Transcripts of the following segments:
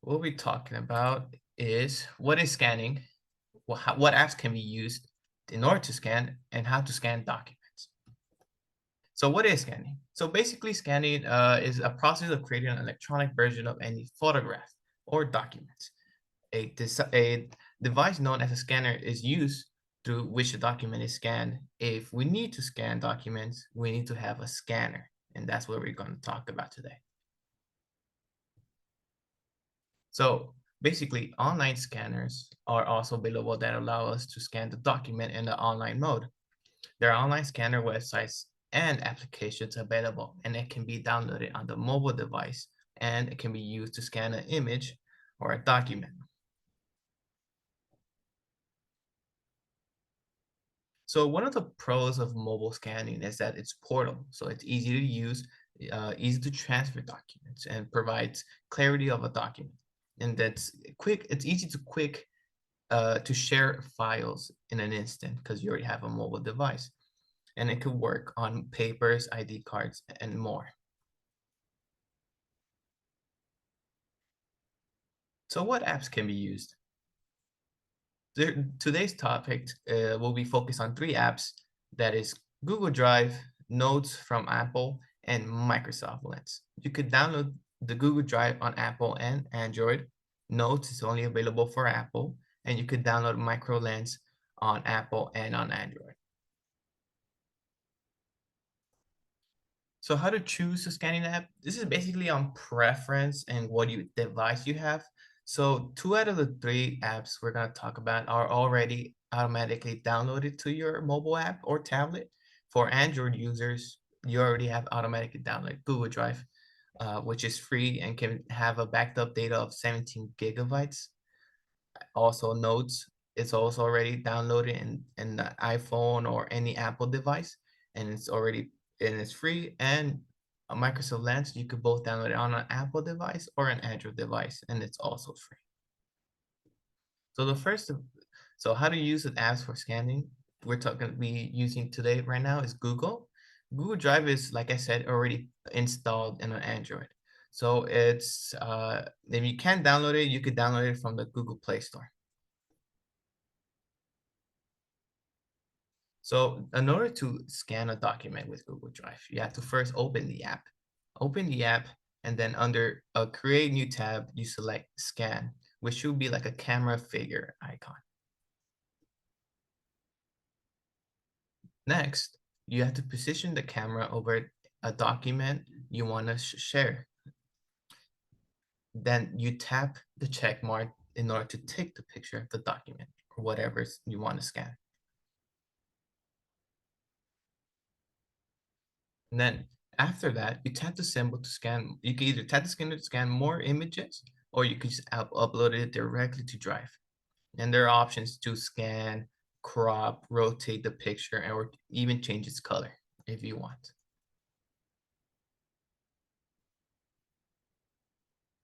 What we're talking about is what is scanning, what apps can be used in order to scan, and how to scan documents. So what is scanning? So basically scanning is a process of creating an electronic version of any photograph or document. A device known as a scanner is used through which the document is scanned. If we need to scan documents, we need to have a scanner, and that's what we're going to talk about today. So basically, online scanners are also available that allow us to scan the document in the online mode. There are online scanner websites and applications available, and it can be downloaded on the mobile device, and it can be used to scan an image or a document. So one of the pros of mobile scanning is that it's portable, so it's easy to use, easy to transfer documents, and provides clarity of a document. And that's quick. It's easy to share files in an instant because you already have a mobile device, and it could work on papers, ID cards, and more. So what apps can be used? Today's topic will be focused on three apps, that is Google Drive, Notes from Apple, and Microsoft Lens. You could download the Google Drive on Apple and Android. Notes is only available for Apple, and you could download Micro Lens on Apple and on Android. So how to choose a scanning app? This is basically on preference and what device you have. So 2 out of the 3 apps we're going to talk about are already automatically downloaded to your mobile app or tablet. For Android users, you already have automatically downloaded Google Drive, which is free and can have a backed up data of 17 gigabytes. Also Notes, it's also already downloaded in the iPhone or any Apple device, and it's free. And a Microsoft Lens, you could both download it on an Apple device or an Android device, and it's also free. So so how to use the apps for scanning? We're talking to be using today right now is Google. Google Drive is, like I said, already installed in an Android. So if you can't download it, you could download it from the Google Play Store. So in order to scan a document with Google Drive, you have to first open the app. Open the app, and then under a create new tab, you select scan, which should be like a camera figure icon. Next, you have to position the camera over a document you want to share. Then you tap the check mark in order to take the picture of the document or whatever you want to scan. And then after that, you tap the symbol to scan. You can either tap the scanner to scan more images, or you could just upload it directly to Drive. And there are options to scan, crop, rotate the picture, or even change its color if you want.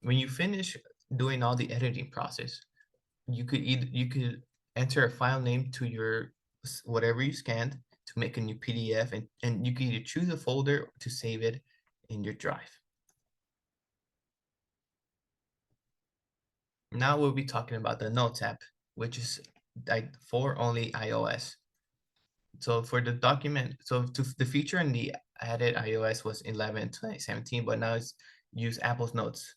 When you finish doing all the editing process, you could enter a file name to your whatever you scanned to make a new PDF, and you can either choose a folder to save it in your Drive. Now we'll be talking about the Notes app, which is like for only iOS. So for the document, so the feature in the added iOS was 11 2017, but now it's use Apple's Notes.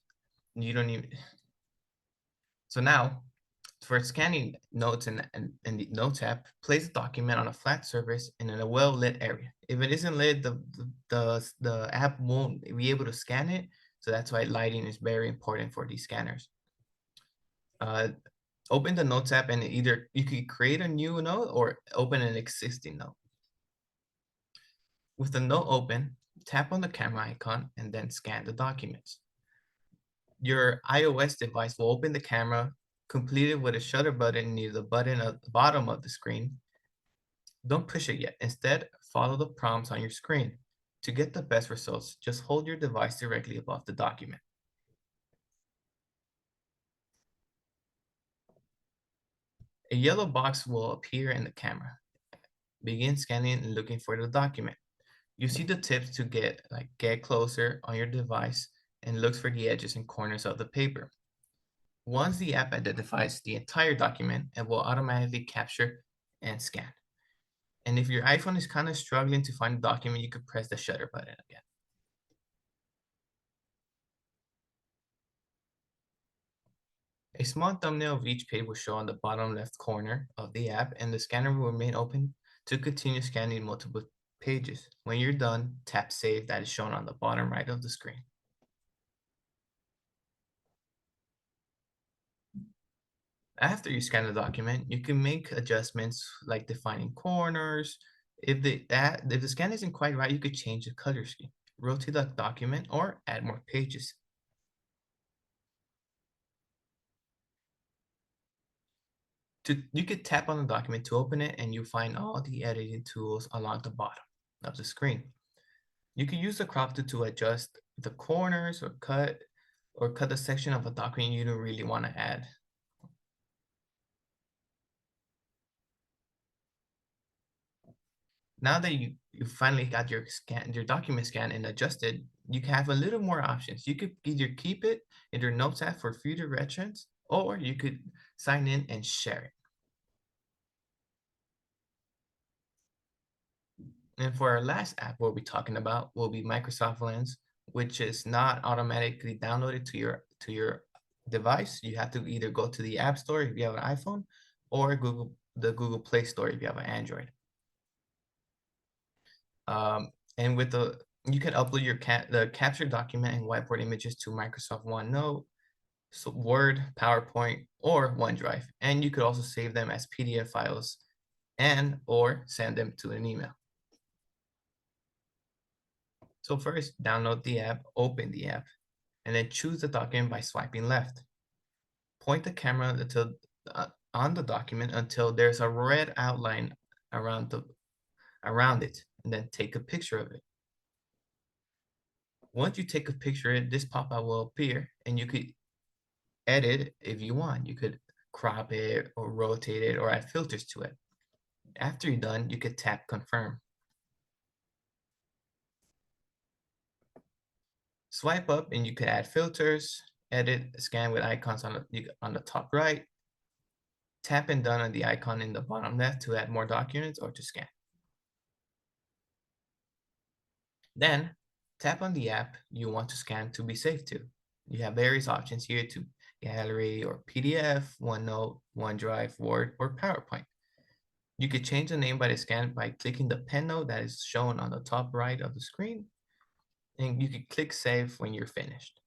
You don't even. So now for scanning notes in the Notes app, place the document on a flat surface and in a well-lit area. If it isn't lit, the app won't be able to scan it. So that's why lighting is very important for these scanners. Open the Notes app, and either you could create a new note or open an existing note. With the note open, tap on the camera icon and then scan the documents. Your iOS device will open the camera, completed with a shutter button near the button at the bottom of the screen. Don't push it yet. Instead, follow the prompts on your screen. To get the best results, just hold your device directly above the document. A yellow box will appear in the camera. Begin scanning and looking for the document. You see the tips to get closer on your device and looks for the edges and corners of the paper. Once the app identifies the entire document, it will automatically capture and scan. And if your iPhone is kind of struggling to find the document, you could press the shutter button again. A small thumbnail of each page will show on the bottom left corner of the app, and the scanner will remain open to continue scanning multiple pages. When you're done, tap Save that is shown on the bottom right of the screen. After you scan the document, you can make adjustments like defining corners. If the scan isn't quite right, you could change the color scheme, rotate the document, or add more pages. You could tap on the document to open it, and you find all the editing tools along the bottom of the screen. You can use the crop tool to adjust the corners or cut the section of a document you don't really want to add. Now that you finally got your document scanned and adjusted, you can have a little more options. You could either keep it in your notes app for future reference, or you could sign in and share it. And for our last app we'll be talking about will be Microsoft Lens, which is not automatically downloaded to your device. You have to either go to the App Store if you have an iPhone, or the Google Play Store if you have an Android. And with you can upload the captured document and whiteboard images to Microsoft OneNote, so Word, PowerPoint, or OneDrive. And you could also save them as PDF files and or send them to an email. So first, download the app, open the app, and then choose the document by swiping left. Point the camera on the document until there's a red outline around it, and then take a picture of it. Once you take a picture, this pop-up will appear, and you could edit if you want. You could crop it or rotate it or add filters to it. After you're done, you could tap confirm. Swipe up and you could add filters, edit, scan with icons on the top right. Tap and done on the icon in the bottom left to add more documents or to scan. Then tap on the app you want to scan to be saved to. You have various options here to gallery or PDF, OneNote, OneDrive, Word, or PowerPoint. You could change the name by the scan by clicking the pen note that is shown on the top right of the screen, and you can click save when you're finished.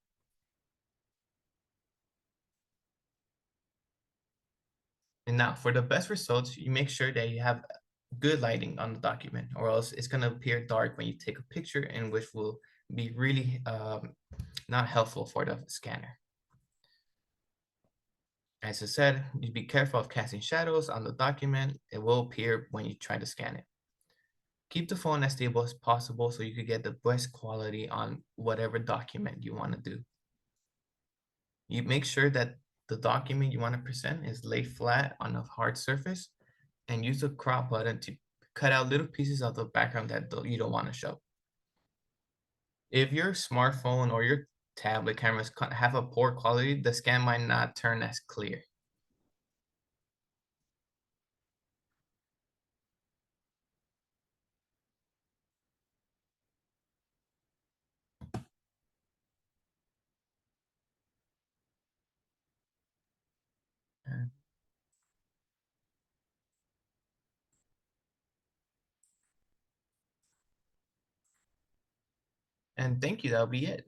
And now for the best results, you make sure that you have good lighting on the document, or else it's going to appear dark when you take a picture, and which will be really not helpful for the scanner. As I said, you be careful of casting shadows on the document. It will appear when you try to scan it. Keep the phone as stable as possible so you can get the best quality on whatever document you want to do. You make sure that the document you want to present is laid flat on a hard surface, and use the crop button to cut out little pieces of the background that you don't want to show. If your smartphone or your tablet cameras have a poor quality, the scan might not turn as clear. And thank you, that'll be it.